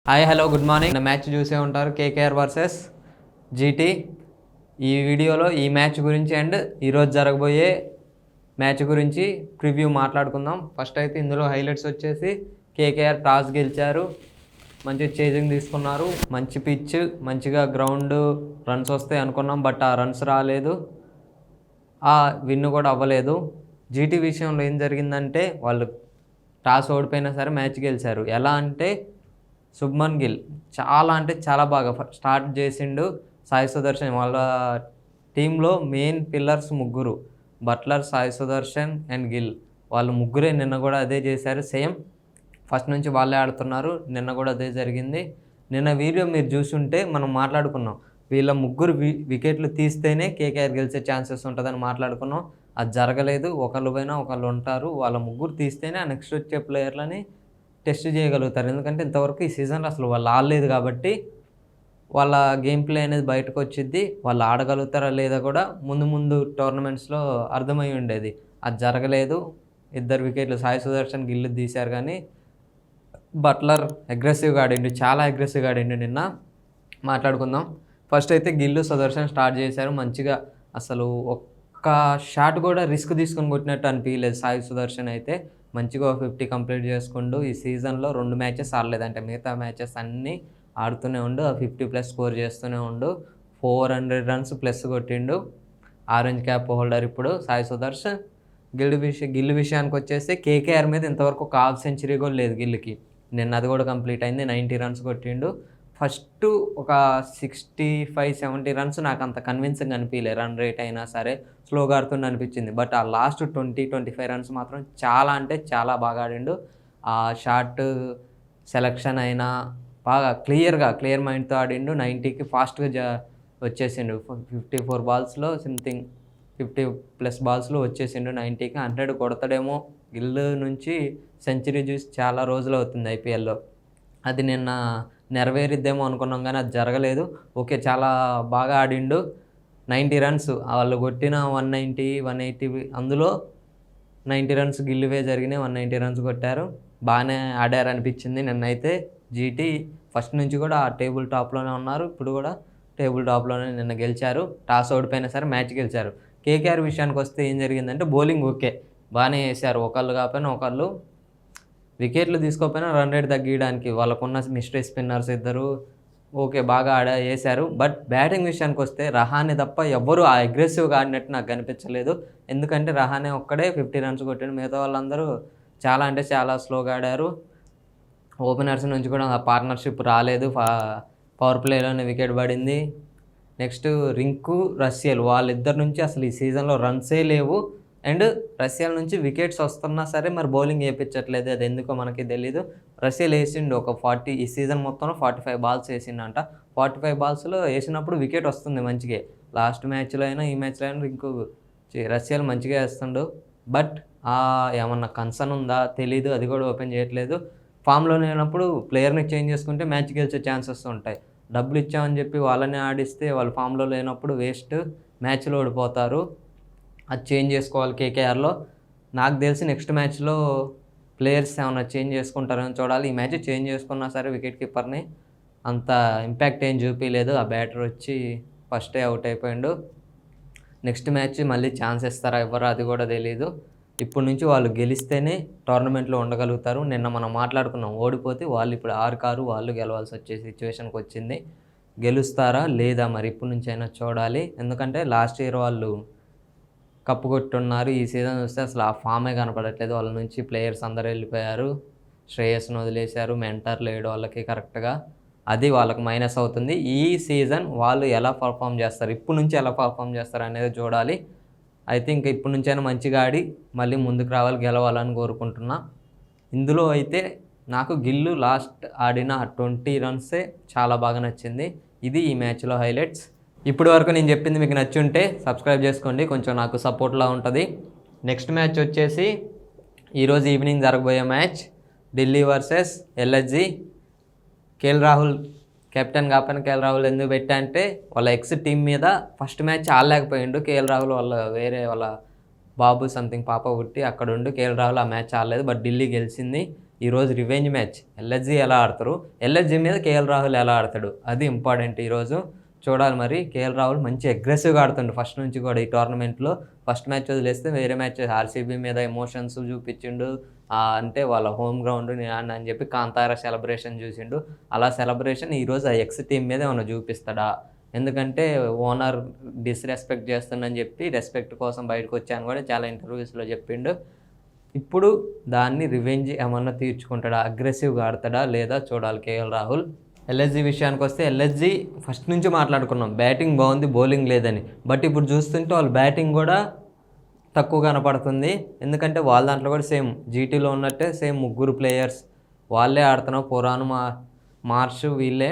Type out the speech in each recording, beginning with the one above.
Hi hello good morning. Match చూసే ఉంటారు KKR versus GT. ఈ వీడియోలో ఈ మ్యాచ్ గురించి అండ్ ఈరోజు జరగబోయే మ్యాచ్ గురించి ప్రివ్యూ మాట్లాడుకుందాం. ఫస్ట్ అయితే ఇందులో హైలైట్స్ వచ్చేసి కేకేఆర్ టాస్ గెలిచారు, మంచి చేజింగ్ తీసుకున్నారు, మంచి పిచ్, మంచిగా గ్రౌండ్, రన్స్ వస్తాయి అనుకున్నాం బట్ ఆ రన్స్ రాలేదు, ఆ విన్ కూడా అవ్వలేదు. జీటీ విషయంలో ఏం జరిగిందంటే వాళ్ళు టాస్ ఓడిపోయినా సరే మ్యాచ్ గెలిచారు. ఎలా అంటే శుభ్మన్ గిల్ చాలా అంటే చాలా బాగా స్టార్ట్ చేసిండు. సాయి సుదర్శన్ వాళ్ళ టీంలో మెయిన్ పిల్లర్స్ ముగ్గురు, బట్లర్, సాయి సుదర్శన్ అండ్ గిల్. వాళ్ళు ముగ్గురే నిన్న కూడా అదే చేశారు. సేమ్ ఫస్ట్ నుంచి వాళ్ళే ఆడుతున్నారు. నిన్న కూడా అదే జరిగింది. నిన్న వీడియో మీరు చూసుంటే మనం మాట్లాడుకున్నాం, వీళ్ళ ముగ్గురు వికెట్లు తీస్తేనే కేకేఆర్ గెలిచే ఛాన్సెస్ ఉంటుందని మాట్లాడుకున్నాం. అది జరగలేదు. ఒకళ్ళు పోయినా ఒకళ్ళు ఉంటారు. వాళ్ళ ముగ్గురు తీస్తేనే ఆ నెక్స్ట్ వచ్చే ప్లేయర్లని టెస్ట్ చేయగలుగుతారు. ఎందుకంటే ఇంతవరకు ఈ సీజన్లో అసలు వాళ్ళు ఆడలేదు కాబట్టి వాళ్ళ గేమ్ ప్లే అనేది బయటకు వచ్చింది. వాళ్ళు ఆడగలుగుతారా లేదా కూడా ముందు ముందు టోర్నమెంట్స్లో అర్థమై ఉండేది. అది జరగలేదు. 2 వికెట్లు సాయి సుదర్శన్, గిల్లు తీశారు. కానీ బట్లర్ అగ్రెసివ్గా ఆడిండు, చాలా అగ్రెసివ్గా ఆడిండు. నిన్న మాట్లాడుకుందాం. ఫస్ట్ అయితే గిల్లు, సుదర్శన్ స్టార్ట్ చేశారు మంచిగా. అసలు ఒక్క షాట్ కూడా రిస్క్ తీసుకొని కొట్టినట్టు అనిపించలేదు. సాయి సుదర్శన్ అయితే మంచిగా 50 కంప్లీట్ చేసుకుంటూ ఈ సీజన్లో 2 మ్యాచెస్ ఆడలేదు, అంటే మిగతా మ్యాచెస్ అన్నీ ఆడుతూనే ఉండు, 50+ స్కోర్ చేస్తూనే ఉండు. 400 రన్స్ ప్లస్ కొట్టిండు. ఆరెంజ్ క్యాప్ హోల్డర్ ఇప్పుడు సాయి సుదర్శన్. గిల్లు విషయానికి వచ్చేసి కేకేఆర్ మీద ఇంతవరకు ఒక హాఫ్ సెంచరీ కూడా లేదు గిల్లుకి. నిన్న అది కూడా కంప్లీట్ అయింది. 90 రన్స్ కొట్టిండు. ఫస్ట్ ఒక 65-70 రన్స్ నాకు అంత కన్విన్సింగ్ అనిపించలే. రన్ రేట్ అయినా సరే స్లోగా ఆడుతుండే అనిపించింది. బట్ ఆ లాస్ట్ 20-25 రన్స్ మాత్రం చాలా అంటే చాలా బాగా ఆడిండు. ఆ షాట్ సెలక్షన్ అయినా బాగా క్లియర్ మైండ్తో ఆడిండు. 90కి ఫాస్ట్గా వచ్చేసిండు. 54 బాల్స్లో సంథింగ్ 50+ బాల్స్లో వచ్చేసిండు 90కి. 100 కొడతాడేమో గిల్లు నుంచి సెంచరీ చూసి చాలా రోజులు అవుతుంది ఐపీఎల్లో. అది నిన్న నెరవేరిద్దేమో అనుకున్నాం కానీ అది జరగలేదు. ఓకే, చాలా బాగా ఆడిండు. 90 రన్స్ వాళ్ళు కొట్టిన 190, 180, అందులో 90 రన్స్ గిల్లువే జరిగినాయి. 190 రన్స్ కొట్టారు. బాగానే ఆడారు అనిపించింది నిన్నైతే. జీటీ ఫస్ట్ నుంచి కూడా ఆ టేబుల్ టాప్లోనే ఉన్నారు. ఇప్పుడు కూడా టేబుల్ టాప్లోనే నిన్న గెలిచారు. టాస్ ఓడిపోయినా సరే మ్యాచ్ గెలిచారు. కేకేఆర్ విషయానికి వస్తే ఏం జరిగిందంటే బౌలింగ్ ఓకే బాగానే వేశారు. ఒకళ్ళు కాకపోయినా ఒకళ్ళు వికెట్లు తీసుకోకపోయినా రన్ రేట్ తగ్గించడానికి వాళ్ళకున్న మిస్టరీ స్పిన్నర్స్ ఇద్దరు ఓకే బాగా వేశారు. బట్ బ్యాటింగ్ విషయానికి వస్తే రహానే తప్ప ఎవ్వరూ ఆ అగ్రెసివ్గా ఆడినట్టు నాకు కనిపించలేదు. ఎందుకంటే రహానే ఒక్కడే 50 రన్స్ కొట్టాడు. మిగతా వాళ్ళందరూ చాలా అంటే చాలా స్లోగా ఆడారు. ఓపెనర్స్ నుంచి కూడా పార్ట్నర్షిప్ రాలేదు. పవర్ ప్లేలోనే వికెట్ పడింది. నెక్స్ట్ రింకు, రస్యల్ వాళ్ళిద్దరి నుంచి అసలు ఈ సీజన్లో రన్సే లేవు. అండ్ రష్యల్ నుంచి వికెట్స్ వస్తున్నా సరే మరి బౌలింగ్ వేయించట్లేదు. అది ఎందుకో మనకి తెలీదు. రష్యల్ వేసిండు ఒక 40, ఈ సీజన్ మొత్తంలో 45 బాల్స్ వేసిండంట. 45 బాల్స్లో వేసినప్పుడు వికెట్ వస్తుంది మంచిగా. లాస్ట్ మ్యాచ్లో అయినా ఈ మ్యాచ్లో అయినా రింకు రష్యల్ మంచిగా వేస్తుండు. బట్ ఏమన్నా కన్సర్న్ ఉందా తెలీదు, అది కూడా ఓపెన్ చేయట్లేదు. ఫామ్లో లేనప్పుడు ప్లేయర్ని చేంజ్ చేసుకుంటే మ్యాచ్ గెలిచే ఛాన్సెస్ ఉంటాయి. డబ్బులు ఇచ్చామని చెప్పి వాళ్ళని ఆడిస్తే వాళ్ళు ఫామ్లో లేనప్పుడు వేస్ట్, మ్యాచ్లో ఓడిపోతారు. అది చేంజ్ చేసుకోవాలి కేకేఆర్లో. నాకు తెలిసి నెక్స్ట్ మ్యాచ్లో ప్లేయర్స్ ఏమైనా చేంజ్ చేసుకుంటారని చూడాలి. ఈ మ్యాచ్ చేంజ్ చేసుకున్నా సరే వికెట్ కీపర్ని అంత ఇంపాక్ట్ ఏం చూపించలేదు. ఆ బ్యాటర్ వచ్చి ఫస్టే అవుట్ అయిపోయిండు. నెక్స్ట్ మ్యాచ్ మళ్ళీ ఛాన్స్ ఇస్తారా ఇవ్వరా అది కూడా తెలియదు. ఇప్పటి నుంచి వాళ్ళు గెలిస్తేనే టోర్నమెంట్లో ఉండగలుగుతారు. నిన్న మనం మాట్లాడుకున్నాం, ఓడిపోతే వాళ్ళు ఇప్పుడు 6 వాళ్ళు గెలవాల్సి వచ్చే సిచ్యువేషన్కి వచ్చింది. గెలుస్తారా లేదా మరి ఇప్పటి నుంచి అయినా చూడాలి. ఎందుకంటే లాస్ట్ ఇయర్ వాళ్ళు కప్పు కొట్టున్నారు. ఈ సీజన్ చూస్తే అసలు ఆ ఫామే కనపడట్లేదు. వాళ్ళ నుంచి ప్లేయర్స్ అందరూ వెళ్ళిపోయారు. శ్రేయస్ను వదిలేశారు. మెంటర్ లేడు వాళ్ళకి కరెక్ట్గా. అది వాళ్ళకి మైనస్ అవుతుంది. ఈ సీజన్ వాళ్ళు ఎలా పర్ఫామ్ చేస్తారు, ఇప్పటి నుంచి ఎలా పర్ఫామ్ చేస్తారు అనేది చూడాలి. ఐ థింక్ ఇప్పటి నుంచైనా మంచిగా ఆడి మళ్ళీ ముందుకు రావాలి, గెలవాలని కోరుకుంటున్నా. ఇందులో అయితే నాకు గిల్లు లాస్ట్ ఆడిన 20 రన్సే చాలా బాగా నచ్చింది. ఇది ఈ మ్యాచ్లో హైలైట్స్. ఇప్పటి వరకు నేను చెప్పింది మీకు నచ్చి ఉంటే సబ్స్క్రైబ్ చేసుకోండి, కొంచెం నాకు సపోర్ట్లా ఉంటుంది. నెక్స్ట్ మ్యాచ్ వచ్చేసి ఈరోజు ఈవినింగ్ జరగబోయే match Delhi versus LSG. KL Rahul captain కాకపోయినా కేఎల్ రాహుల్ ఎందుకు పెట్టా అంటే వాళ్ళ ఎక్స్ టీం మీద ఫస్ట్ మ్యాచ్ ఆడలేకపోయిండు. కేఎల్ రాహుల్ వాళ్ళ బాబు సంథింగ్ పాప పుట్టి అక్కడ ఉండి కేఎల్ రాహుల్ ఆ మ్యాచ్ ఆడలేదు. బట్ ఢిల్లీ గెలిచింది. ఈరోజు రివెంజ్ మ్యాచ్ ఎల్ఎస్జీ ఎలా ఆడతారు, ఎల్ఎస్జీ మీద కేఎల్ రాహుల్ ఎలా ఆడతాడు, అది ఇంపార్టెంట్ ఈరోజు చూడాలి. మరి కేఎల్ రాహుల్ మంచి అగ్రెసివ్గా ఆడుతుండు ఫస్ట్ నుంచి కూడా ఈ టోర్నమెంట్లో. ఫస్ట్ మ్యాచ్ వదిలేస్తే వేరే మ్యాచ్ ఆర్సీబీ మీద ఎమోషన్స్ చూపించిండు, అంటే వాళ్ళ హోమ్ గ్రౌండ్ అని చెప్పి కాంతార సెలబ్రేషన్ చూసిండు. అలా సెలబ్రేషన్ ఈరోజు ఆ ఎక్స్ టీం మీద ఏమైనా చూపిస్తాడా, ఎందుకంటే ఓనర్ డిస్రెస్పెక్ట్ చేస్తుందని చెప్పి రెస్పెక్ట్ కోసం బయటకు వచ్చాను కూడా చాలా ఇంటర్వ్యూస్లో చెప్పిండు. ఇప్పుడు దాన్ని రివెంజ్ ఏమన్నా తీర్చుకుంటాడా, అగ్రెసివ్గా ఆడతాడా లేదా చూడాలి కేఎల్ రాహుల్. ఎల్ఎస్జీ విషయానికి వస్తే ఎల్ఎస్జీ ఫస్ట్ నుంచి మాట్లాడుకున్నాం బ్యాటింగ్ బాగుంది బౌలింగ్ లేదని, బట్ ఇప్పుడు చూస్తుంటే వాళ్ళ బ్యాటింగ్ కూడా తక్కువ కనపడుతుంది. ఎందుకంటే వాళ్ళ దాంట్లో కూడా సేమ్ జీటీలో ఉన్నట్టే సేమ్ 3 ప్లేయర్స్ వాళ్ళే ఆడుతున్నాం, పురాణ్ మార్ష్ వీళ్ళే.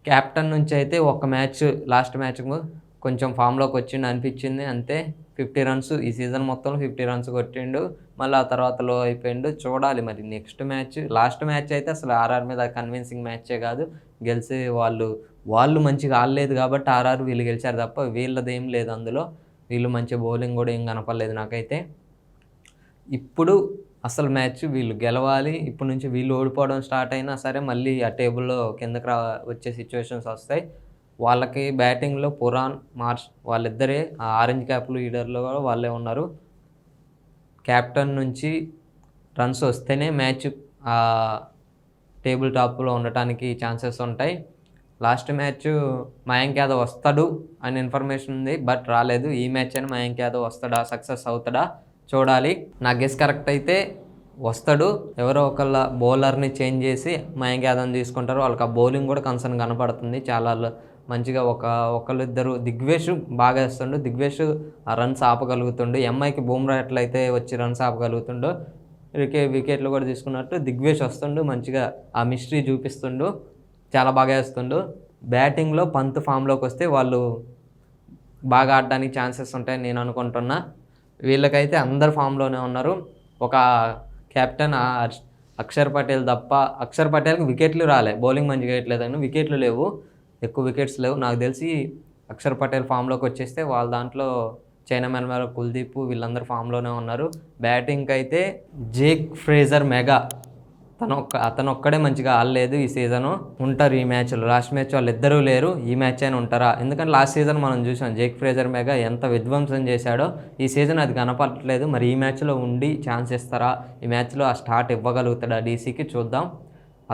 క్యాప్టెన్ నుంచి అయితే ఒక మ్యాచ్ లాస్ట్ మ్యాచ్ కొంచెం ఫామ్లోకి వచ్చిండు అనిపించింది అంతే. 50 రన్స్ ఈ సీజన్ మొత్తంలో 50 రన్స్ కొట్టిండు, మళ్ళీ ఆ తర్వాత లో అయిపోయిండు. చూడాలి మరి నెక్స్ట్ మ్యాచ్. లాస్ట్ మ్యాచ్ అయితే అసలు ఆర్ఆర్ మీద కన్విన్సింగ్ మ్యాచే కాదు, గెలిచి వాళ్ళు మంచిగా ఆడలేదు కాబట్టి ఆర్ఆర్ వీళ్ళు గెలిచారు తప్ప వీళ్ళదేం లేదు అందులో. వీళ్ళు మంచి బౌలింగ్ కూడా ఏం కనపడలేదు నాకైతే. ఇప్పుడు అసలు మ్యాచ్ వీళ్ళు గెలవాలి. ఇప్పటి నుంచి వీళ్ళు ఓడిపోవడం స్టార్ట్ అయినా సరే మళ్ళీ ఆ టేబుల్లో కిందకి వచ్చే సిచ్యువేషన్స్ వస్తాయి. వాళ్ళకి బ్యాటింగ్లో పురాణ్ మార్ష్ వాళ్ళిద్దరే ఆ ఆరెంజ్ క్యాప్ లీడర్లో కూడా వాళ్ళే ఉన్నారు. క్యాప్టెన్ నుంచి రన్స్ వస్తేనే మ్యాచ్ టేబుల్ టాప్లో ఉండటానికి ఛాన్సెస్ ఉంటాయి. లాస్ట్ మ్యాచ్ మయాంక్ యాదవ్ వస్తాడు అని ఇన్ఫర్మేషన్ ఉంది, బట్ రాలేదు. ఈ మ్యాచ్ అని మయాంక్ యాదవ్ వస్తాడా, సక్సెస్ అవుతాడా చూడాలి. నా గెస్ కరెక్ట్ అయితే వస్తాడు. ఎవరో ఒకళ్ళ బౌలర్ని చేంజ్ చేసి మయాంక్ యాదవ్ని తీసుకుంటారు. వాళ్ళకి ఆ బౌలింగ్ కూడా కన్సర్న్ కనపడుతుంది చాలా మంచిగా. ఒకళ్ళిద్దరు దిగ్వేష్ బాగా వేస్తుండు, దిగ్వేష్ ఆ రన్స్ ఆపగలుగుతుండు. ఎంఐకి బూమ్రా ఎట్లయితే వచ్చి రన్స్ ఆపగలుగుతుండో వికెట్లు కూడా తీసుకున్నట్టు దిగ్వేష్ వస్తుండు, మంచిగా ఆ మిస్టరీ చూపిస్తుండు, చాలా బాగా వేస్తుండు. బ్యాటింగ్లో పంత్ ఫామ్లోకి వస్తే వాళ్ళు బాగా ఆడడానికి ఛాన్సెస్ ఉంటాయని నేను అనుకుంటున్నా. వీళ్ళకైతే అందరు ఫామ్లోనే ఉన్నారు. ఒక కెప్టెన్ అక్షర్ పటేల్ తప్ప, అక్షర్ పటేల్కి వికెట్లు రాలే, బౌలింగ్ మంచిగా వేయట్లేదని వికెట్లు లేవు, ఎక్కువ వికెట్స్ లేవు. నాకు తెలిసి అక్షర్ పటేల్ ఫామ్లోకి వచ్చేస్తే వాళ్ళ దాంట్లో చైనా మెల్మర్, కుల్దీప్ వీళ్ళందరూ ఫామ్లోనే ఉన్నారు. బ్యాటింగ్కి అయితే జేక్ ఫ్రేజర్ మెగా అతను ఒక్కడే మంచిగా ఆడలేదు ఈ సీజను. ఉంటారు ఈ మ్యాచ్లో. లాస్ట్ మ్యాచ్ వాళ్ళు ఇద్దరూ లేరు, ఈ మ్యాచ్ అయినా ఉంటారా? ఎందుకంటే లాస్ట్ సీజన్ మనం చూసాం జేక్ ఫ్రేజర్ మెగా ఎంత విధ్వంసం చేశాడో. ఈ సీజన్ అది కనపడట్లేదు. మరి ఈ మ్యాచ్లో ఉండి ఛాన్స్ ఇస్తారా, ఈ మ్యాచ్లో ఆ స్టార్ట్ ఇవ్వగలుగుతాడా డీసీకి చూద్దాం.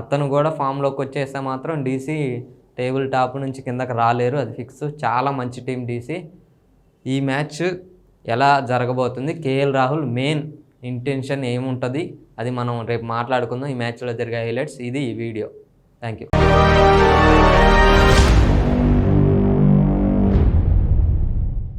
అతను కూడా ఫామ్లోకి వచ్చేస్తే మాత్రం డీసీ టేబుల్ టాప్ నుంచి కిందకి రాలేరు, అది ఫిక్స్. చాలా మంచి టీం డీసీ. ఈ మ్యాచ్ ఎలా జరగబోతుంది, కేఎల్ రాహుల్ మెయిన్ ఇంటెన్షన్ ఏముంటుంది అది మనం రేపు మాట్లాడుకుందాం. ఈ మ్యాచ్లో జరిగే హైలైట్స్ ఇది ఈ వీడియో. Thank you.